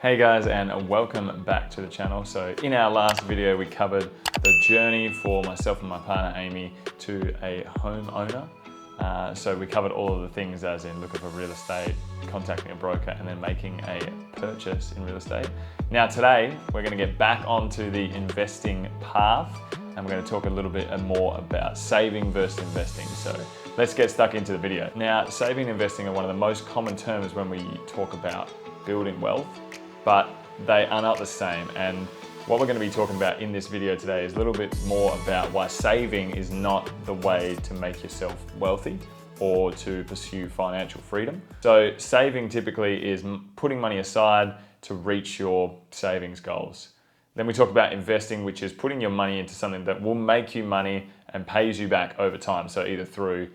Hey guys, and welcome back to the channel. So in our last video, we covered the journey for myself and my partner Amy to a homeowner. So we covered all of the things as in looking for real estate, contacting a broker, and then making a purchase in real estate. Now today, we're gonna get back onto the investing path, and we're gonna talk a little bit more about saving versus investing. So let's get stuck into the video. Now, saving and investing are one of the most common terms when we talk about building wealth, but they are not the same. And what we're going to be talking about in this video today is a little bit more about why saving is not the way to make yourself wealthy or to pursue financial freedom. So saving typically is putting money aside to reach your savings goals. Then we talk about investing, which is putting your money into something that will make you money and pays you back over time. So either through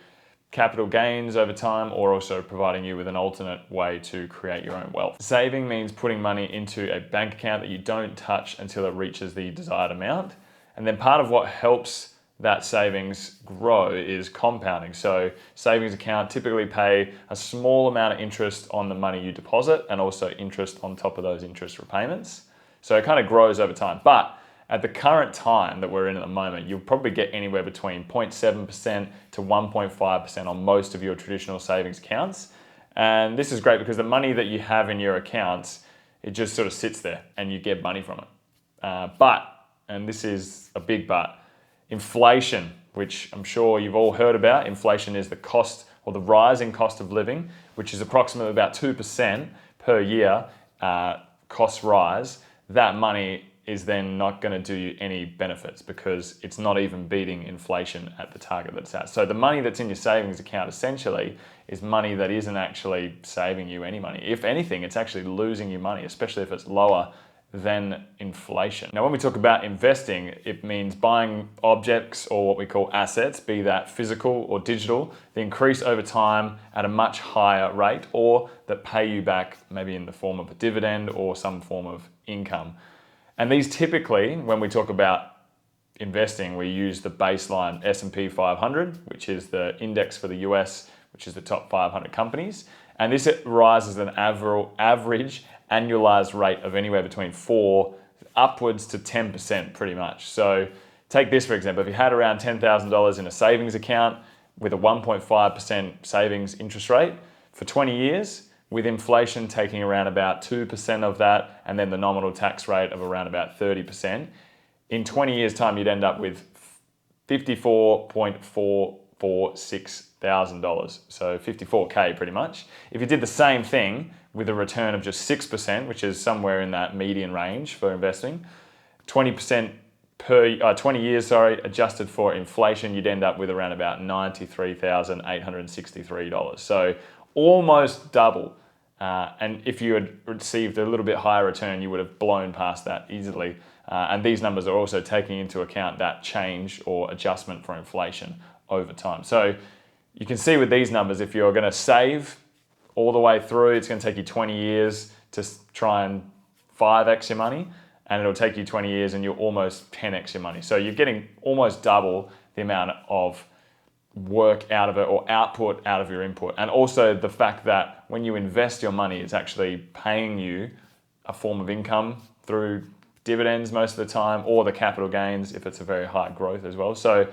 capital gains over time, or also providing you with an alternate way to create your own wealth. Saving means putting money into a bank account that you don't touch until it reaches the desired amount. And then part of what helps that savings grow is compounding. So savings account typically pay a small amount of interest on the money you deposit and also interest on top of those interest repayments. So it kind of grows over time. But at the current time that we're in at the moment, you'll probably get anywhere between 0.7% to 1.5% on most of your traditional savings accounts. And this is great because the money that you have in your accounts, it just sort of sits there and you get money from it. But, and this is a big but, inflation, which I'm sure you've all heard about. Inflation is the cost or the rising cost of living, which is approximately about 2% per year, costs rise. That money is then not going to do you any benefits because it's not even beating inflation at the target that it's at. So the money that's in your savings account essentially is money that isn't actually saving you any money. If anything, it's actually losing you money, especially if it's lower than inflation. Now, when we talk about investing, it means buying objects or what we call assets, be that physical or digital, that increase over time at a much higher rate or that pay you back maybe in the form of a dividend or some form of income. And these typically, when we talk about investing, we use the baseline S&P 500, which is the index for the US, which is the top 500 companies. And this rises an average annualized rate of anywhere between 4 upwards to 10% pretty much. So take this for example, if you had around $10,000 in a savings account with a 1.5% savings interest rate for 20 years, with inflation taking around about 2% of that, and then the nominal tax rate of around about 30%. In 20 years' time, you'd end up with $54.446 thousand, so 54K pretty much. If you did the same thing with a return of just 6%, which is somewhere in that median range for investing, 20% per 20 years, adjusted for inflation, you'd end up with around about $93,863. So almost double. And if you had received a little bit higher return, you would have blown past that easily. And these numbers are also taking into account that change or adjustment for inflation over time. So you can see with these numbers, if you're going to save all the way through, it's going to take you 20 years to try and 5x your money, and it'll take you 20 years and you'll almost 10x your money. So you're getting almost double the amount of work out of it or output out of your input. And also the fact that when you invest your money, it's actually paying you a form of income through dividends most of the time, or the capital gains if it's a very high growth as well. So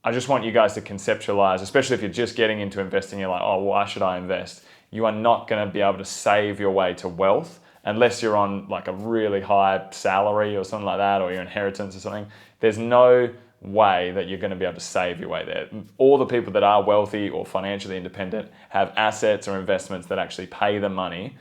I just want you guys to conceptualize, especially if you're just getting into investing, you're like, oh, why should I invest? You are not going to be able to save your way to wealth unless you're on like a really high salary or something like that, or your inheritance or something. There's no way that you're going to be able to save your way there. All the people that are wealthy or financially independent have assets or investments that actually pay them money,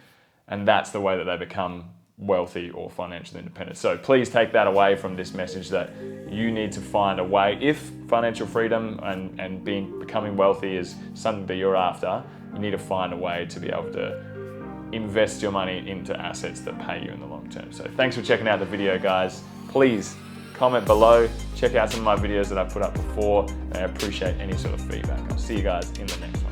and that's the way that they become wealthy or financially independent. So please take that away from this message, that you need to find a way. If financial freedom and becoming wealthy is something that you're after, you need to find a way to be able to invest your money into assets that pay you in the long term. So thanks for checking out the video, guys. Please comment below, check out some of my videos that I've put up before, and I appreciate any sort of feedback. I'll see you guys in the next one.